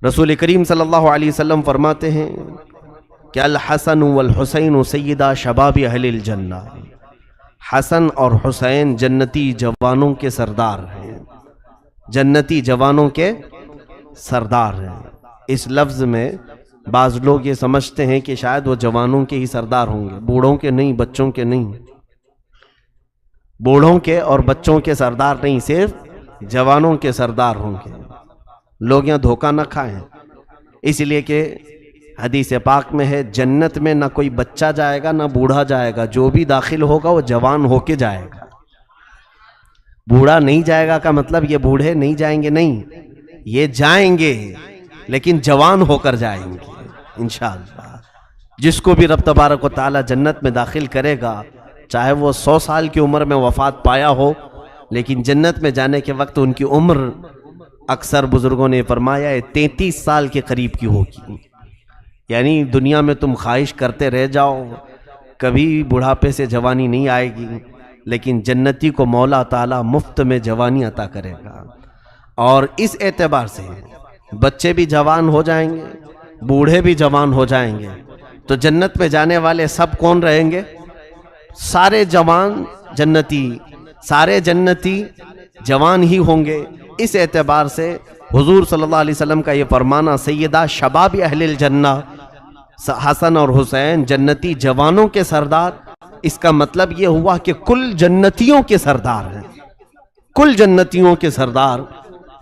رسول کریم صلی اللہ علیہ وسلم فرماتے ہیں کہ الحسن والحسین سیدہ شباب اہل الجنہ، حسن اور حسین جنتی جوانوں کے سردار ہیں، جنتی جوانوں کے سردار ہیں۔ اس لفظ میں بعض لوگ یہ سمجھتے ہیں کہ شاید وہ جوانوں کے ہی سردار ہوں گے، بوڑھوں کے نہیں، بچوں کے نہیں، بوڑھوں کے اور بچوں کے سردار نہیں، صرف جوانوں کے سردار ہوں گے۔ لوگ یہاں دھوکہ نہ کھائیں، اس لیے کہ حدیث پاک میں ہے جنت میں نہ کوئی بچہ جائے گا نہ بوڑھا جائے گا، جو بھی داخل ہوگا وہ جوان ہو کے جائے گا۔ بوڑھا نہیں جائے گا کا مطلب یہ بوڑھے نہیں جائیں گے، نہیں، یہ جائیں گے لیکن جوان ہو کر جائیں گے انشاءاللہ۔ جس کو بھی رب تبارک و تعالی جنت میں داخل کرے گا، چاہے وہ 100 سال کی عمر میں وفات پایا ہو، لیکن جنت میں جانے کے وقت ان کی عمر اکثر بزرگوں نے فرمایا ہے 33 سال کے قریب کی ہوگی۔ یعنی دنیا میں تم خواہش کرتے رہ جاؤ، کبھی بڑھاپے سے جوانی نہیں آئے گی، لیکن جنتی کو مولا تعالیٰ مفت میں جوانی عطا کرے گا۔ اور اس اعتبار سے بچے بھی جوان ہو جائیں گے، بوڑھے بھی جوان ہو جائیں گے، تو جنت میں جانے والے سب کون رہیں گے؟ سارے جوان جنتی، سارے جنتی جوان ہی ہوں گے۔ اس اعتبار سے حضور صلی اللہ علیہ وسلم کا یہ فرمانا سیدہ شباب اہل الجنہ، حسن اور حسین جنتی جوانوں کے سردار، اس کا مطلب یہ ہوا کہ کل جنتیوں کے سردار ہیں، کل جنتیوں کے سردار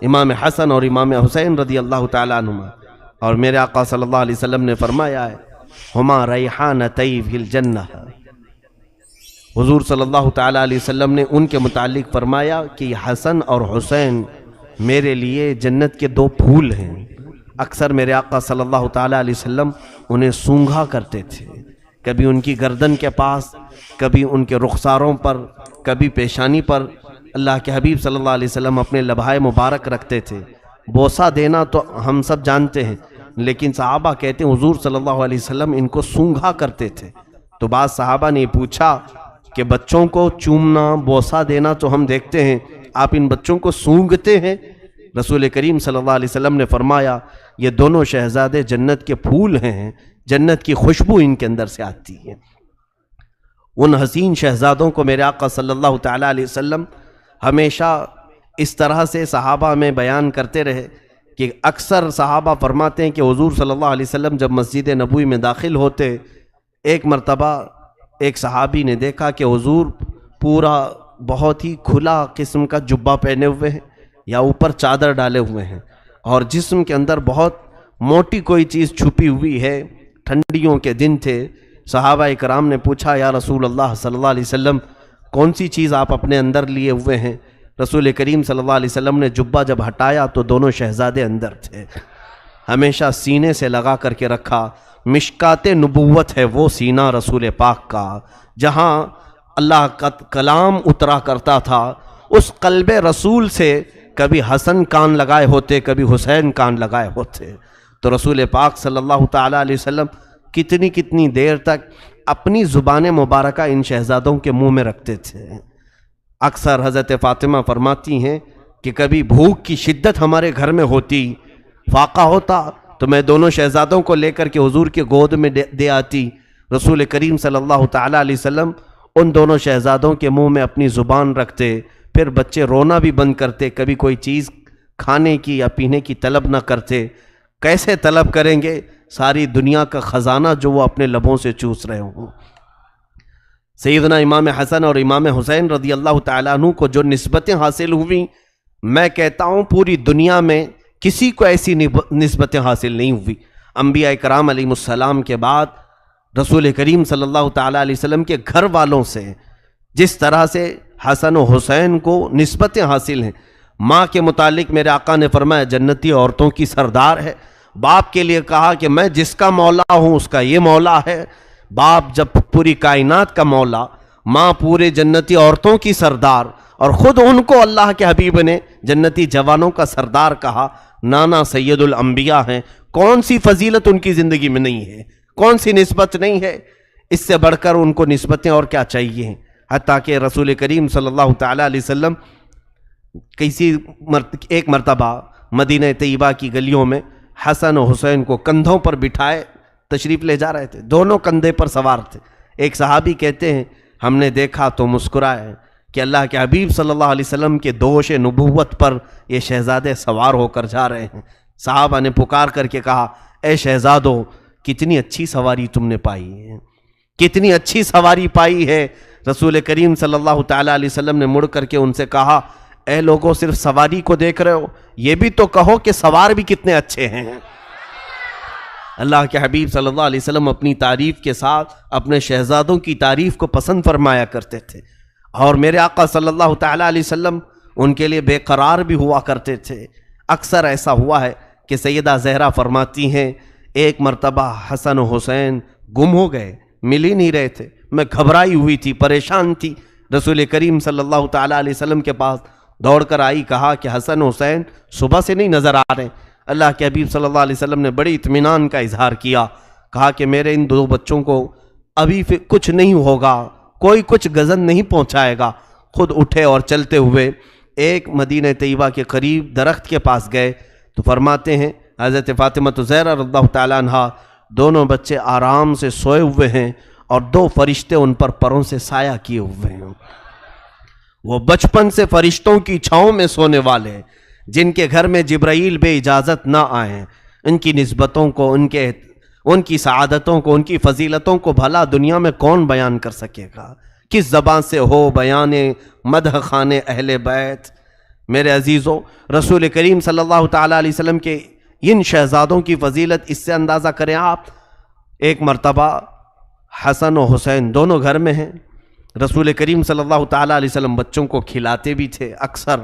امام حسن اور امام حسین رضی اللہ تعالیٰ عنہما۔ اور میرے آقا صلی اللہ علیہ وسلم نے فرمایا ہے ہما ریحانتی فی الجنہ، حضور صلی اللہ تعالیٰ علیہ وسلم نے ان کے متعلق فرمایا کہ یہ حسن اور حسین میرے لیے جنت کے 2 پھول ہیں۔ اکثر میرے آقا صلی اللہ تعالیٰ علیہ وسلم انہیں سونگھا کرتے تھے، کبھی ان کی گردن کے پاس، کبھی ان کے رخساروں پر، کبھی پیشانی پر۔ اللہ کے حبیب صلی اللہ علیہ وسلم اپنے لبھائے مبارک رکھتے تھے۔ بوسہ دینا تو ہم سب جانتے ہیں، لیکن صحابہ کہتے ہیں حضور صلی اللہ علیہ وسلم ان کو سونگھا کرتے تھے۔ تو بعض صحابہ نے پوچھا کہ بچوں کو چومنا، بوسہ دینا تو ہم دیکھتے ہیں، آپ ان بچوں کو سونگھتے ہیں؟ رسول کریم صلی اللہ علیہ وسلم نے فرمایا یہ دونوں شہزادے جنت کے پھول ہیں، جنت کی خوشبو ان کے اندر سے آتی ہے۔ ان حسین شہزادوں کو میرے آقا صلی اللہ تعالیٰ علیہ وسلم ہمیشہ اس طرح سے صحابہ میں بیان کرتے رہے کہ اکثر صحابہ فرماتے ہیں کہ حضور صلی اللہ علیہ وسلم جب مسجد نبوی میں داخل ہوتے، ایک مرتبہ ایک صحابی نے دیکھا کہ حضور پورا بہت ہی کھلا قسم کا جبہ پہنے ہوئے ہیں یا اوپر چادر ڈالے ہوئے ہیں، اور جسم کے اندر بہت موٹی کوئی چیز چھپی ہوئی ہے۔ ٹھنڈیوں کے دن تھے، صحابہ اکرام نے پوچھا یا رسول اللہ صلی اللہ علیہ وسلم کون سی چیز آپ اپنے اندر لیے ہوئے ہیں؟ رسول کریم صلی اللہ علیہ وسلم نے جبہ جب ہٹایا تو دونوں شہزادے اندر تھے، ہمیشہ سینے سے لگا کر کے رکھا۔ مشکات نبوت ہے وہ سینہ رسول پاک کا، جہاں اللہ کا کلام اترا کرتا تھا، اس قلب رسول سے کبھی حسن کان لگائے ہوتے، کبھی حسین کان لگائے ہوتے۔ تو رسول پاک صلی اللہ تعالیٰ علیہ وسلم کتنی دیر تک اپنی زبان مبارکہ ان شہزادوں کے منہ میں رکھتے تھے۔ اکثر حضرت فاطمہ فرماتی ہیں کہ کبھی بھوک کی شدت ہمارے گھر میں ہوتی، فاقہ ہوتا، تو میں دونوں شہزادوں کو لے کر کے حضور کے گود میں دے آتی۔ رسول کریم صلی اللہ تعالیٰ علیہ وسلم ان دونوں شہزادوں کے منہ میں اپنی زبان رکھتے، پھر بچے رونا بھی بند کرتے، کبھی کوئی چیز کھانے کی یا پینے کی طلب نہ کرتے۔ کیسے طلب کریں گے ساری دنیا کا خزانہ جو وہ اپنے لبوں سے چوس رہے ہوں۔ سیدنا امام حسن اور امام حسین رضی اللہ تعالیٰ عنہ کو جو نسبتیں حاصل ہوئیں، میں کہتا ہوں پوری دنیا میں کسی کو ایسی نسبتیں حاصل نہیں ہوئی۔ انبیاء کرام علیہ السلام کے بعد رسول کریم صلی اللہ تعالیٰ علیہ وسلم کے گھر والوں سے جس طرح سے حسن و حسین کو نسبتیں حاصل ہیں، ماں کے متعلق میرے آقا نے فرمایا جنتی عورتوں کی سردار ہے۔ باپ کے لیے کہا کہ میں جس کا مولا ہوں اس کا یہ مولا ہے۔ باپ جب پوری کائنات کا مولا، ماں پورے جنتی عورتوں کی سردار، اور خود ان کو اللہ کے حبیب نے جنتی جوانوں کا سردار کہا۔ نانا سید الانبیاء ہیں، کون سی فضیلت ان کی زندگی میں نہیں ہے، کون سی نسبت نہیں ہے؟ اس سے بڑھ کر ان کو نسبتیں اور کیا چاہیے؟ حتیٰ کہ رسول کریم صلی اللہ تعالیٰ علیہ وسلم ایک مرتبہ مدینہ طیبہ کی گلیوں میں حسن و حسین کو کندھوں پر بٹھائے تشریف لے جا رہے تھے، دونوں کندھے پر سوار تھے۔ ایک صحابی کہتے ہیں ہم نے دیکھا تو مسکرائے کہ اللہ کے حبیب صلی اللہ علیہ وسلم کے دوش نبوت پر یہ شہزادے سوار ہو کر جا رہے ہیں۔ صحابہ نے پکار کر کے کہا اے شہزادو کتنی اچھی سواری تم نے پائی ہے، کتنی اچھی سواری پائی ہے۔ رسول کریم صلی اللہ تعالیٰ علیہ وسلم نے مڑ کر کے ان سے کہا اے لوگوں صرف سواری کو دیکھ رہے ہو، یہ بھی تو کہو کہ سوار بھی کتنے اچھے ہیں۔ اللہ کے حبیب صلی اللہ علیہ وسلم اپنی تعریف کے ساتھ اپنے شہزادوں کی تعریف کو پسند فرمایا کرتے تھے، اور میرے آقا صلی اللہ تعالیٰ علیہ وسلم ان کے لیے بے قرار بھی ہوا کرتے تھے۔ اکثر ایسا ہوا ہے کہ سیدہ زہرا فرماتی ہیں ایک مرتبہ حسن و حسین گم ہو گئے، مل ہی نہیں رہے تھے، میں گھبرائی ہوئی تھی، پریشان تھی، رسول کریم صلی اللہ تعالیٰ علیہ وسلم کے پاس دوڑ کر آئی، کہا کہ حسن و حسین صبح سے نہیں نظر آ رہے۔ اللہ کے حبیب صلی اللہ علیہ وسلم نے بڑی اطمینان کا اظہار کیا، کہا کہ میرے ان دو بچوں کو ابھی کچھ نہیں ہوگا، کوئی کچھ گزن نہیں پہنچائے گا۔ خود اٹھے اور چلتے ہوئے ایک مدینہ طیبہ کے قریب درخت کے پاس گئے تو فرماتے ہیں حضرت فاطمہ زہرا رضی اللہ تعالیٰ عنہا دونوں بچے آرام سے سوئے ہوئے ہیں اور دو فرشتے ان پر پروں سے سایہ کیے ہوئے ہیں۔ وہ بچپن سے فرشتوں کی چھاؤں میں سونے والے، جن کے گھر میں جبرائیل بے اجازت نہ آئیں، ان کی نسبتوں کو، ان کی سعادتوں کو، ان کی فضیلتوں کو بھلا دنیا میں کون بیان کر سکے گا؟ کس زبان سے ہو بیان مدح خان اہل بیت؟ میرے عزیزوں، رسول کریم صلی اللہ تعالیٰ علیہ وسلم کے ان شہزادوں کی فضیلت اس سے اندازہ کریں آپ۔ ایک مرتبہ حسن و حسین دونوں گھر میں ہیں، رسول کریم صلی اللہ تعالیٰ علیہ وسلم بچوں کو کھلاتے بھی تھے اکثر،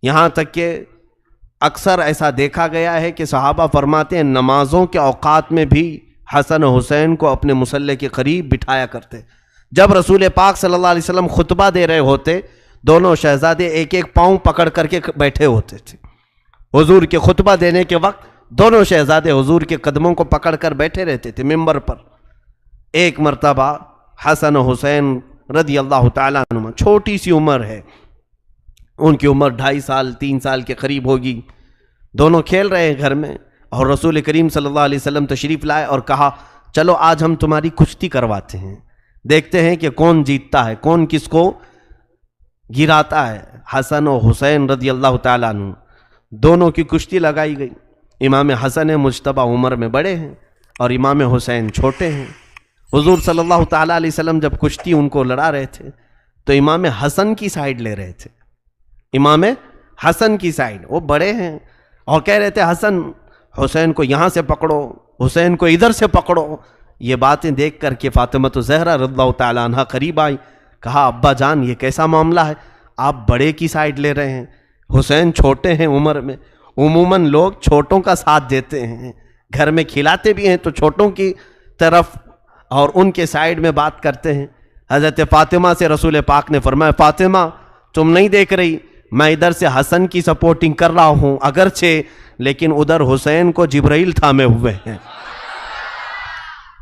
یہاں تک کہ اکثر ایسا دیکھا گیا ہے کہ صحابہ فرماتے ہیں نمازوں کے اوقات میں بھی حسن و حسین کو اپنے مصلی کے قریب بٹھایا کرتے۔ جب رسول پاک صلی اللہ علیہ وسلم خطبہ دے رہے ہوتے، دونوں شہزادے ایک ایک پاؤں پکڑ کر کے بیٹھے ہوتے تھے۔ حضور کے خطبہ دینے کے وقت دونوں شہزادے حضور کے قدموں کو پکڑ کر بیٹھے رہتے تھے ممبر پر۔ ایک مرتبہ حسن و حسین رضی اللہ تعالیٰ عنہ، چھوٹی سی عمر ہے، ان کی عمر 2.5 سال 3 سال کے قریب ہوگی، دونوں کھیل رہے ہیں گھر میں، اور رسول کریم صلی اللہ علیہ وسلم تشریف لائے اور کہا چلو آج ہم تمہاری کشتی کرواتے ہیں، دیکھتے ہیں کہ کون جیتتا ہے، کون کس کو گراتا ہے۔ حسن و حسین رضی اللہ تعالیٰ عنہ دونوں کی کشتی لگائی گئی۔ امام حسن مجتبی عمر میں بڑے ہیں اور امام حسین چھوٹے ہیں۔ حضور صلی اللہ تعالیٰ علیہ وسلم جب کشتی ان کو لڑا رہے تھے تو امام حسن کی سائیڈ لے رہے تھے، امام حسن کی سائیڈ، وہ بڑے ہیں اور کہہ رہے تھے حسن حسین کو یہاں سے پکڑو، حسین کو ادھر سے پکڑو۔ یہ باتیں دیکھ کر کے فاطمہ زہرا رضی اللہ تعالیٰ عنہا قریب آئی، کہا ابا جان یہ کیسا معاملہ ہے، آپ بڑے کی سائیڈ لے رہے ہیں، حسین چھوٹے ہیں عمر میں۔ عموماً لوگ چھوٹوں کا ساتھ دیتے ہیں، گھر میں کھلاتے بھی ہیں تو چھوٹوں کی طرف اور ان کے سائیڈ میں بات کرتے ہیں۔ حضرت فاطمہ سے رسول پاک نے فرمایا فاطمہ تم نہیں دیکھ رہی، میں ادھر سے حسن کی سپورٹنگ کر رہا ہوں اگرچہ، لیکن ادھر حسین کو جبرائیل تھامے ہوئے ہیں،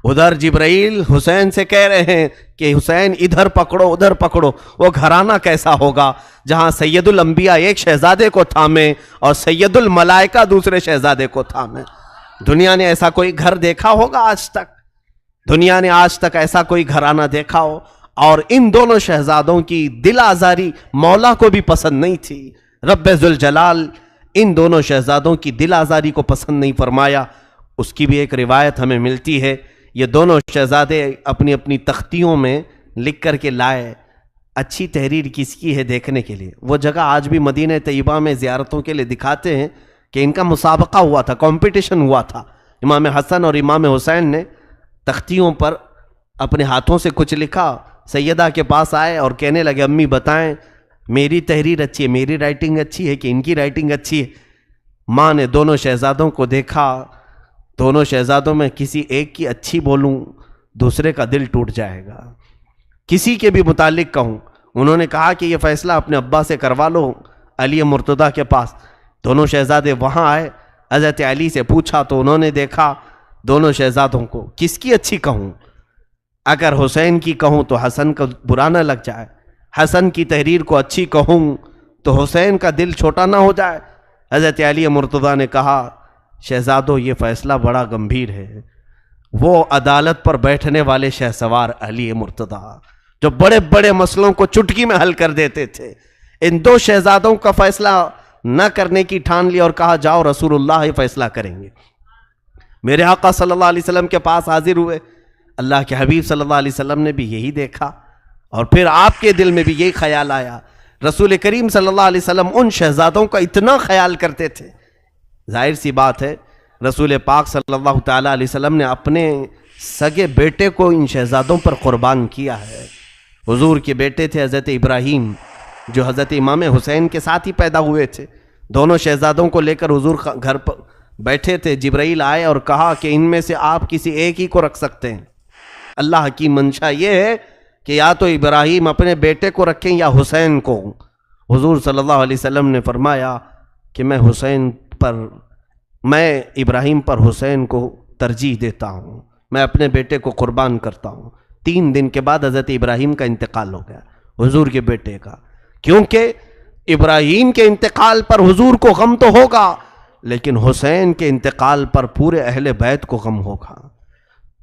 ادھر جبرائیل حسین سے کہہ رہے ہیں کہ حسین ادھر پکڑو ادھر پکڑو۔ وہ گھرانہ کیسا ہوگا جہاں سید الانبیاء ایک شہزادے کو تھامے اور سید الملائکہ دوسرے شہزادے کو تھامے؟ دنیا نے ایسا کوئی گھر دیکھا ہوگا آج تک؟ دنیا نے آج تک ایسا کوئی گھرانہ دیکھا ہو؟ اور ان دونوں شہزادوں کی دل آزاری مولا کو بھی پسند نہیں تھی، رب ذوالجلال ان دونوں شہزادوں کی دل آزاری کو پسند نہیں فرمایا۔ اس کی بھی ایک روایت ہمیں ملتی ہے، یہ دونوں شہزادے اپنی اپنی تختیوں میں لکھ کر کے لائے، اچھی تحریر کس کی ہے دیکھنے کے لیے۔ وہ جگہ آج بھی مدینہ طیبہ میں زیارتوں کے لیے دکھاتے ہیں کہ ان کا مسابقہ ہوا تھا، کمپٹیشن ہوا تھا۔ امام حسن اور امام حسین نے تختیوں پر اپنے ہاتھوں سے کچھ لکھا، سیدہ کے پاس آئے اور کہنے لگے امی بتائیں میری تحریر اچھی ہے، میری رائٹنگ اچھی ہے کہ ان کی رائٹنگ اچھی ہے؟ ماں نے دونوں شہزادوں کو دیکھا، دونوں شہزادوں میں کسی ایک کی اچھی بولوں دوسرے کا دل ٹوٹ جائے گا، کسی کے بھی متعلق کہوں۔ انہوں نے کہا کہ یہ فیصلہ اپنے ابا سے کروا لو، علی مرتضیٰ کے پاس۔ دونوں شہزادے وہاں آئے، حضرت علی سے پوچھا تو انہوں نے دیکھا دونوں شہزادوں کو، کس کی اچھی کہوں؟ اگر حسین کی کہوں تو حسن کو برا نہ لگ جائے، حسن کی تحریر کو اچھی کہوں تو حسین کا دل چھوٹا نہ ہو جائے۔ حضرت علی مرتضیٰ نے کہا شہزادوں یہ فیصلہ بڑا گمبھیر ہے۔ وہ عدالت پر بیٹھنے والے شہسوار علی مرتضیٰ جو بڑے بڑے مسئلوں کو چٹکی میں حل کر دیتے تھے، ان دو شہزادوں کا فیصلہ نہ کرنے کی ٹھان لی اور کہا جاؤ رسول اللہ ہی فیصلہ کریں گے۔ میرے آقا صلی اللہ علیہ وسلم کے پاس حاضر ہوئے، اللہ کے حبیب صلی اللہ علیہ وسلم نے بھی یہی دیکھا اور پھر آپ کے دل میں بھی یہی خیال آیا۔ رسول کریم صلی اللہ علیہ وسلم ان شہزادوں کا اتنا خیال کرتے تھے، ظاہر سی بات ہے رسول پاک صلی اللہ تعالیٰ علیہ وسلم نے اپنے سگے بیٹے کو ان شہزادوں پر قربان کیا ہے۔ حضور کے بیٹے تھے حضرت ابراہیم جو حضرت امام حسین کے ساتھ ہی پیدا ہوئے تھے۔ دونوں شہزادوں کو لے کر حضور گھر پر بیٹھے تھے، جبرائیل آئے اور کہا کہ ان میں سے آپ کسی ایک ہی کو رکھ سکتے ہیں۔ اللہ کی منشا یہ ہے کہ یا تو ابراہیم اپنے بیٹے کو رکھیں یا حسین کو۔ حضور صلی اللہ علیہ وسلم نے فرمایا کہ میں ابراہیم پر حسین کو ترجیح دیتا ہوں، میں اپنے بیٹے کو قربان کرتا ہوں۔ 3 دن کے بعد حضرت ابراہیم کا انتقال ہو گیا، حضور کے بیٹے کا، کیونکہ ابراہیم کے انتقال پر حضور کو غم تو ہوگا لیکن حسین کے انتقال پر پورے اہل بیت کو غم ہوگا۔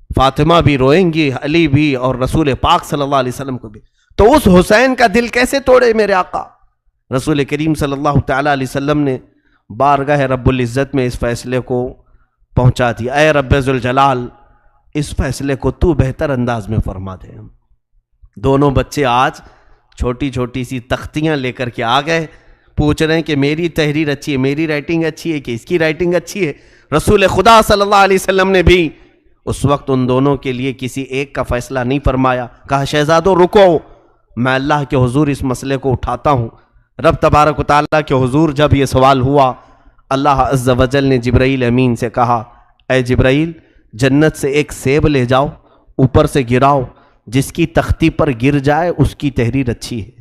فاطمہ بھی روئیں گی، علی بھی، اور رسول پاک صلی اللہ علیہ وسلم کو بھی۔ تو اس حسین کا دل کیسے توڑے میرے آقا؟ رسول کریم صلی اللہ تعالیٰ علیہ وسلم نے بارگاہ رب العزت میں اس فیصلے کو پہنچا دیا۔ اے رب ذوالجلال، اس فیصلے کو تو بہتر انداز میں فرما دے۔ دونوں بچے آج چھوٹی چھوٹی سی تختیاں لے کر کے آ گئے، پوچھ رہے ہیں کہ میری تحریر اچھی ہے، میری رائٹنگ اچھی ہے کہ اس کی رائٹنگ اچھی ہے؟ رسول خدا صلی اللہ علیہ وسلم نے بھی اس وقت ان دونوں کے لیے کسی ایک کا فیصلہ نہیں فرمایا، کہا شہزادوں رکو، میں اللہ کے حضور اس مسئلے کو اٹھاتا ہوں۔ رب تبارک و تعالیٰ کے حضور جب یہ سوال ہوا، اللہ عز و جل نے جبرائیل امین سے کہا اے جبرائیل، جنت سے ایک سیب لے جاؤ، اوپر سے گراؤ، جس کی تختی پر گر جائے اس کی تحریر اچھی ہے۔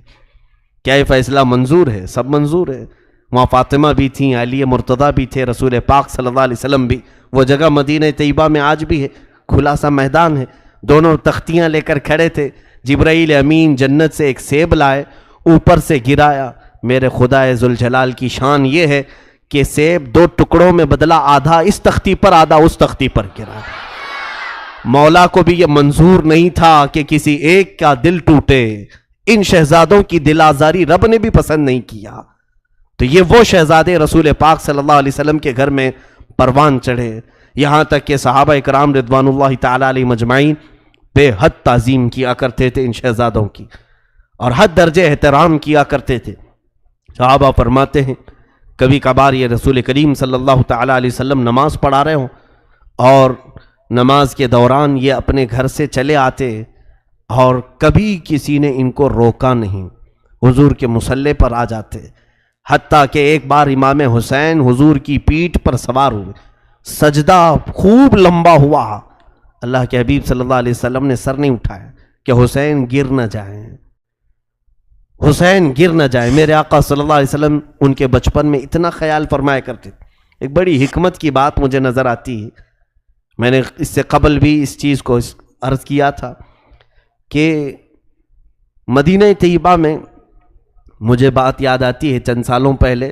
کیا یہ فیصلہ منظور ہے؟ سب منظور ہے۔ وہاں فاطمہ بھی تھیں، علی مرتضیٰ بھی تھے، رسول پاک صلی اللہ علیہ وسلم بھی۔ وہ جگہ مدینہ طیبہ میں آج بھی ہے، کھلا سا میدان ہے، دونوں تختیاں لے کر کھڑے تھے۔ جبرائیل امین جنت سے ایک سیب لائے، اوپر سے گرایا۔ میرے خدا ذوالجلال کی شان یہ ہے کہ سیب 2 ٹکڑوں میں بدلا، آدھا اس تختی پر آدھا اس تختی پر گرا۔ مولا کو بھی یہ منظور نہیں تھا کہ کسی ایک کا دل ٹوٹے، ان شہزادوں کی دل آزاری رب نے بھی پسند نہیں کیا۔ تو یہ وہ شہزادے رسول پاک صلی اللہ علیہ وسلم کے گھر میں پروان چڑھے، یہاں تک کہ صحابہ اکرام رضوان اللہ تعالیٰ علیہ مجمعین بے حد تعظیم کیا کرتے تھے ان شہزادوں کی، اور حد درجے احترام کیا کرتے تھے۔ صحابہ فرماتے ہیں کبھی کبھار یہ رسول کریم صلی اللہ تعالیٰ علیہ وسلم نماز پڑھا رہے ہوں اور نماز کے دوران یہ اپنے گھر سے چلے آتے اور کبھی کسی نے ان کو روکا نہیں، حضور کے مصلی پر آ جاتے، حتیٰ کہ ایک بار امام حسین حضور کی پیٹھ پر سوار ہوئے، سجدہ خوب لمبا ہوا، اللہ کے حبیب صلی اللہ علیہ وسلم نے سر نہیں اٹھایا کہ حسین گر نہ جائیں، حسین گر نہ جائے۔ میرے آقا صلی اللہ علیہ وسلم ان کے بچپن میں اتنا خیال فرمایا کرتے تھے۔ ایک بڑی حکمت کی بات مجھے نظر آتی ہے، میں نے اس سے قبل بھی اس چیز کو عرض کیا تھا کہ مدینہ طیبہ میں مجھے بات یاد آتی ہے، چند سالوں پہلے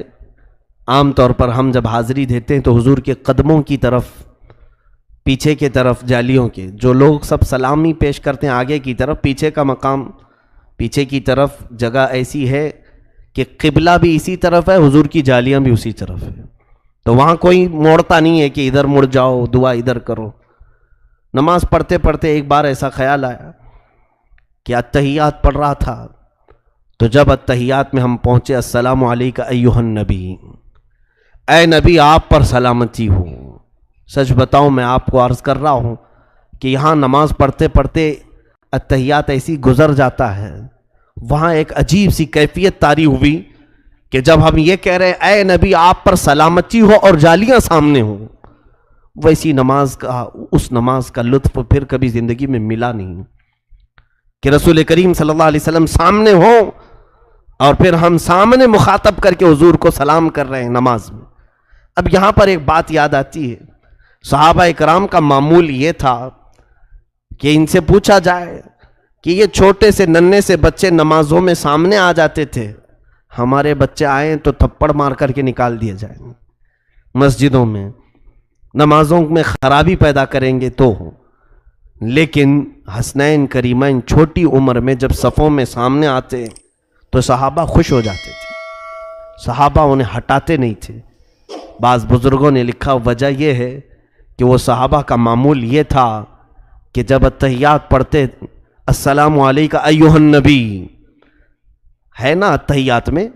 عام طور پر ہم جب حاضری دیتے ہیں تو حضور کے قدموں کی طرف، پیچھے کے طرف جالیوں کے جو لوگ سب سلامی پیش کرتے ہیں آگے کی طرف، پیچھے کا مقام، پیچھے کی طرف جگہ ایسی ہے کہ قبلہ بھی اسی طرف ہے، حضور کی جالیاں بھی اسی طرف ہے، تو وہاں کوئی موڑتا نہیں ہے کہ ادھر مڑ جاؤ، دعا ادھر کرو۔ نماز پڑھتے پڑھتے ایک بار ایسا خیال آیا کہ اتحیات پڑھ رہا تھا، تو جب اتحیات میں ہم پہنچے، السلام علیکہ ایھا النبی، اے نبی آپ پر سلامتی ہو۔ سچ بتاؤں میں آپ کو عرض کر رہا ہوں کہ یہاں نماز پڑھتے پڑھتے اتحیات ایسی گزر جاتا ہے، وہاں ایک عجیب سی کیفیت طاری ہوئی کہ جب ہم یہ کہہ رہے ہیں اے نبی آپ پر سلامتی ہو اور جالیاں سامنے ہو، ویسی نماز کا، اس نماز کا لطف پھر کبھی زندگی میں ملا نہیں کہ رسول کریم صلی اللہ علیہ وسلم سامنے ہو اور پھر ہم سامنے مخاطب کر کے حضور کو سلام کر رہے ہیں نماز میں۔ اب یہاں پر ایک بات یاد آتی ہے، صحابہ اکرام کا معمول یہ تھا کہ ان سے پوچھا جائے کہ یہ چھوٹے سے ننھے سے بچے نمازوں میں سامنے آ جاتے تھے، ہمارے بچے آئیں تو تھپڑ مار کر کے نکال دیے جائیں مسجدوں میں، نمازوں میں خرابی پیدا کریں گے تو ہو، لیکن حسنین کریمین چھوٹی عمر میں جب صفوں میں سامنے آتے تو صحابہ خوش ہو جاتے تھے، صحابہ انہیں ہٹاتے نہیں تھے۔ بعض بزرگوں نے لکھا وجہ یہ ہے کہ وہ صحابہ کا معمول یہ تھا کہ جب اتحیات پڑھتے السلام علیکہ ایھا النبی، ہے نا اتحیات میں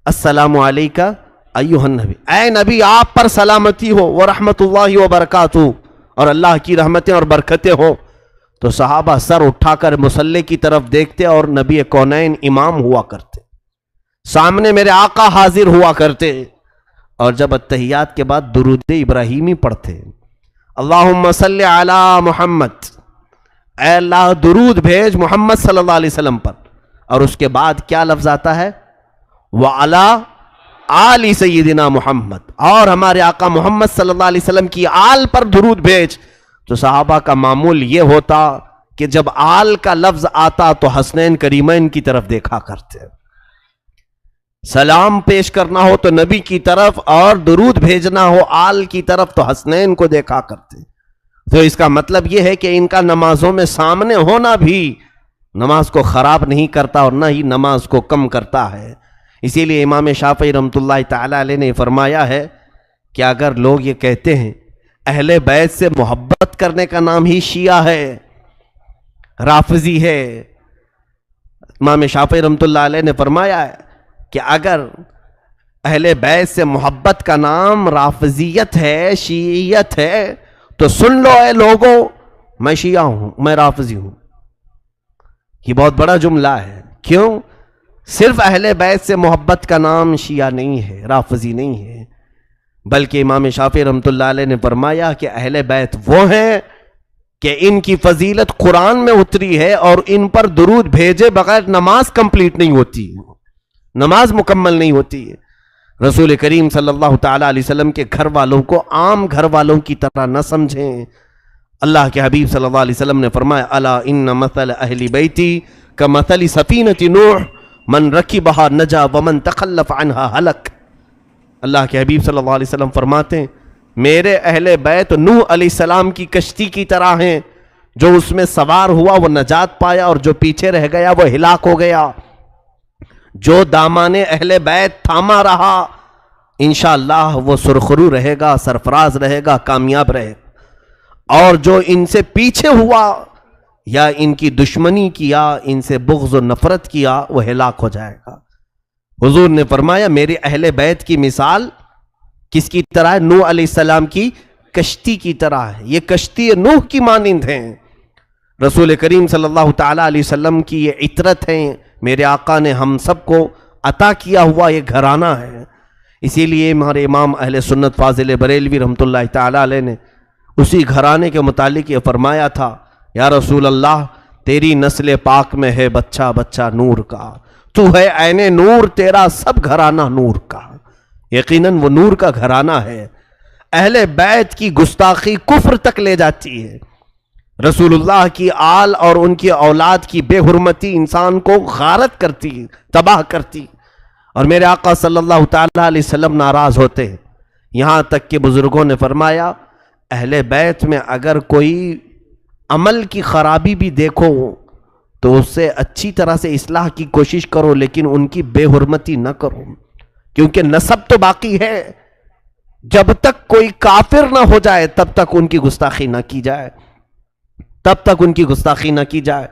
السلام علیکہ ایھا النبی، اے نبی آپ پر سلامتی ہو ورحمت اللہ وبرکاتہ، اور اللہ کی رحمتیں اور برکتیں ہو، تو صحابہ سر اٹھا کر مصلی کی طرف دیکھتے اور نبی کونین امام ہوا کرتے، سامنے میرے آقا حاضر ہوا کرتے، اور جب اتحیات کے بعد درود ابراہیمی پڑھتے اللہم صلی علی محمد، اے اللہ درود بھیج محمد صلی اللہ علیہ وسلم پر، اور اس کے بعد کیا لفظ آتا ہے وَعَلَىٰ آلِ سیدنا محمد، اور ہمارے آقا محمد صلی اللہ علیہ وسلم کی آل پر درود بھیج۔ تو صحابہ کا معمول یہ ہوتا کہ جب آل کا لفظ آتا تو حسنین کریمین کی طرف دیکھا کرتے، سلام پیش کرنا ہو تو نبی کی طرف اور درود بھیجنا ہو آل کی طرف تو حسنین کو دیکھا کرتے۔ تو اس کا مطلب یہ ہے کہ ان کا نمازوں میں سامنے ہونا بھی نماز کو خراب نہیں کرتا اور نہ ہی نماز کو کم کرتا ہے۔ اسی لیے امام شافعی رحمۃ اللہ تعالی علیہ نے فرمایا ہے کہ اگر لوگ یہ کہتے ہیں اہل بیت سے محبت کرنے کا نام ہی شیعہ ہے، رافضی ہے، امام شافعی رحمۃ اللہ علیہ نے فرمایا ہے کہ اگر اہل بیت سے محبت کا نام رافضیت ہے، شیعیت ہے، تو سن لو اے لوگوں، میں شیعہ ہوں، میں رافضی ہوں۔ یہ بہت بڑا جملہ ہے۔ کیوں؟ صرف اہل بیت سے محبت کا نام شیعہ نہیں ہے، رافضی نہیں ہے، بلکہ امام شافعی رحمۃ اللہ علیہ نے فرمایا کہ اہل بیت وہ ہیں کہ ان کی فضیلت قرآن میں اتری ہے اور ان پر درود بھیجے بغیر نماز کمپلیٹ نہیں ہوتی، نماز مکمل نہیں ہوتی ہے۔ رسول کریم صلی اللہ تعالیٰ علیہ وسلم کے گھر والوں کو عام گھر والوں کی طرح نہ سمجھیں۔ اللہ کے حبیب صلی اللہ علیہ وسلم نے فرمایا الا ان مثل اہل بیتی کمثل سفینۃ نوح من رکبہا نجا ومن تخلف عنہا ہلک۔ اللہ کے حبیب صلی اللہ علیہ وسلم فرماتے ہیں میرے اہل بیت نوح علیہ السلام کی کشتی کی طرح ہیں، جو اس میں سوار ہوا وہ نجات پایا اور جو پیچھے رہ گیا وہ ہلاک ہو گیا۔ جو دامان اہل بیت تھاما رہا انشاءاللہ وہ سرخرو رہے گا، سرفراز رہے گا، کامیاب رہے گا، اور جو ان سے پیچھے ہوا یا ان کی دشمنی کیا، ان سے بغض و نفرت کیا، وہ ہلاک ہو جائے گا۔ حضور نے فرمایا میرے اہل بیت کی مثال کس کی طرح ہے؟ نوح علیہ السلام کی کشتی کی طرح ہے، یہ کشتی نوح کی مانند ہیں۔ رسول کریم صلی اللہ تعالیٰ علیہ وسلم کی یہ عطرت ہیں، میرے آقا نے ہم سب کو عطا کیا ہوا یہ گھرانہ ہے۔ اسی لیے ہمارے امام اہل سنت فاضل بریلوی رحمۃ اللہ تعالیٰ علیہ نے اسی گھرانے کے متعلق یہ فرمایا تھا یا رسول اللہ تیری نسل پاک میں ہے بچہ بچہ نور کا، تو ہے عین نور، تیرا سب گھرانہ نور کا۔ یقیناً وہ نور کا گھرانہ ہے۔ اہل بیت کی گستاخی کفر تک لے جاتی ہے، رسول اللہ کی آل اور ان کی اولاد کی بے حرمتی انسان کو غارت کرتی، تباہ کرتی، اور میرے آقا صلی اللہ تعالیٰ علیہ وسلم ناراض ہوتے ہیں۔ یہاں تک کہ بزرگوں نے فرمایا اہل بیت میں اگر کوئی عمل کی خرابی بھی دیکھو تو اس سے اچھی طرح سے اصلاح کی کوشش کرو، لیکن ان کی بے حرمتی نہ کرو، کیونکہ نسب تو باقی ہے۔ جب تک کوئی کافر نہ ہو جائے تب تک ان کی گستاخی نہ کی جائے، تب تک ان کی گستاخی نہ کی جائے۔